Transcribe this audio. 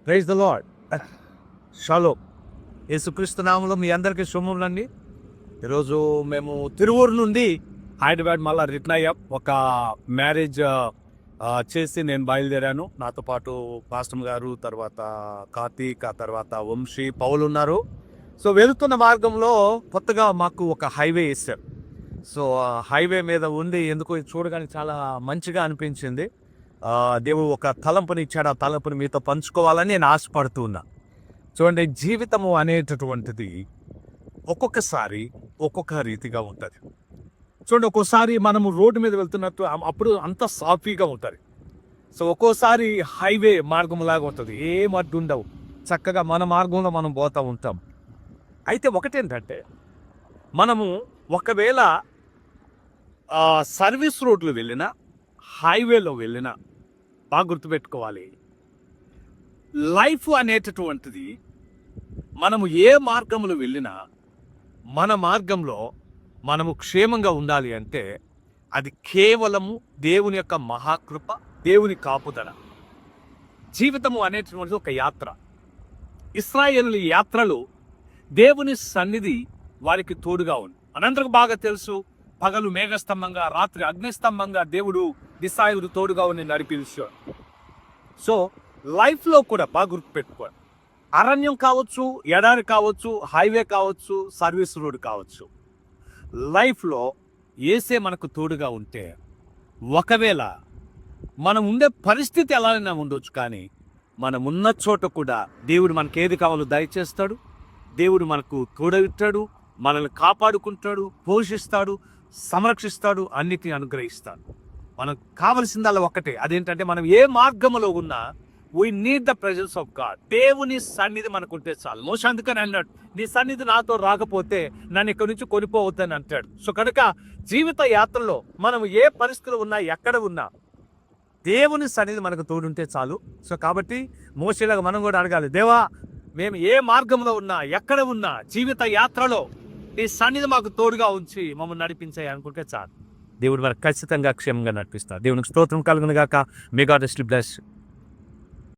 Praise the lord. Shalom. యేసుక్రీస్తు నామములో మీ అందరికీ శుభములండి. ఈరోజు మేము తిరువూరు నుండి హైదరాబాద్ మళ్ళీ రిటర్న్ అయ్యాం. ఒక మ్యారేజ్ చేసి నేను బయలుదేరాను. నాతో పాటు పాస్టర్ గారు, తర్వాత కార్తీక్, ఆ తర్వాత వంశీ, పౌలు ఉన్నారు. సో వెళుతున్న మార్గంలో కొత్తగా మాకు ఒక హైవే వేశారు. సో హైవే మీద ఉండి ఎందుకో ఇది చూడగానే చాలా మంచిగా అనిపించింది. దేవుడు ఒక తలంపుని ఇచ్చాడు. ఆ తలంపుని మీతో పంచుకోవాలని నేను ఆశపడుతూ ఉన్నా. చూడండి, జీవితము అనేటటువంటిది ఒక్కొక్కసారి ఒక్కొక్క రీతిగా ఉంటుంది. చూడండి, ఒక్కోసారి మనము రోడ్డు మీద వెళ్తున్నట్టు అప్పుడు అంత సాఫీగా ఉంటుంది. సో ఒక్కోసారి హైవే మార్గంలాగా ఉంటుంది, ఏం అడ్డు ఉండవు, చక్కగా మన మార్గంలో మనం పోతూ ఉంటాం. అయితే ఒకటేంటంటే, మనము ఒకవేళ సర్వీస్ రోడ్లు వెళ్ళినా, హైవేలో వెళ్ళినా బాగా గుర్తుపెట్టుకోవాలి, లైఫ్ అనేటటువంటిది మనము ఏ మార్గంలో వెళ్ళినా మన మార్గంలో మనము క్షేమంగా ఉండాలి అంటే అది కేవలము దేవుని యొక్క మహాకృప, దేవుని కాపుదల. జీవితము అనేటటువంటిది ఒక యాత్ర. ఇశ్రాయేలు యాత్రలు దేవుని సన్నిధి వారికి తోడుగా ఉంది. మనందరికి బాగా తెలుసు, పగలు మేఘస్తంభంగా, రాత్రి అగ్నిస్తంభంగా దేవుడు ఇశ్రాయేలుకు తోడుగా ఉండి నడిపించాడు. సో లైఫ్లో కూడా బాగా గుర్తుపెట్టుకోవాలి, అరణ్యం కావచ్చు, ఎడారి కావచ్చు, హైవే కావచ్చు, సర్వీస్ రోడ్ కావచ్చు, లైఫ్లో ఏసే మనకు తోడుగా ఉంటే ఒకవేళ మనం ఉండే పరిస్థితి ఎలాగైనా ఉండొచ్చు, కానీ మనం ఉన్న చోట కూడా దేవుడు మనకి ఏది కావాలో దయచేస్తాడు. దేవుడు మనకు తోడవుతాడు, మనల్ని కాపాడుకుంటాడు, పోషిస్తాడు, సంరక్షిస్తాడు, అన్నిటిని అనుగ్రహిస్తాడు. మనకు కావలసిందల్లా ఒక్కటే, అదేంటంటే మనం ఏ మార్గంలో ఉన్నా we need the presence of God. దేవుని సన్నిధి మనకు ఉంటే చాలు. మోషే అందుకని అన్నాడు, నీ సన్నిధి నాతో రాకపోతే నన్ను ఇక్కడి నుంచి కొనిపోవద్దని అంటాడు. సో కనుక జీవిత యాత్రలో మనం ఏ పరిస్థితులు ఉన్నా, ఎక్కడ ఉన్నా దేవుని సన్నిధి మనకు తోడుంటే చాలు. సో కాబట్టి మోషేలాగా మనం కూడా అడగాలి, దేవా మేము ఏ మార్గంలో ఉన్నా, ఎక్కడ ఉన్నా, జీవిత యాత్రలో నీ సన్నిధి మాకు తోడుగా ఉంచి మమ్మల్ని నడిపించాయి అనుకుంటే చాలు. దేవుడు మనకు ఖచ్చితంగా క్షేమంగా నడిపిస్తాడు. దేవునికి స్తోత్రం కలుగును గాక. May God bless.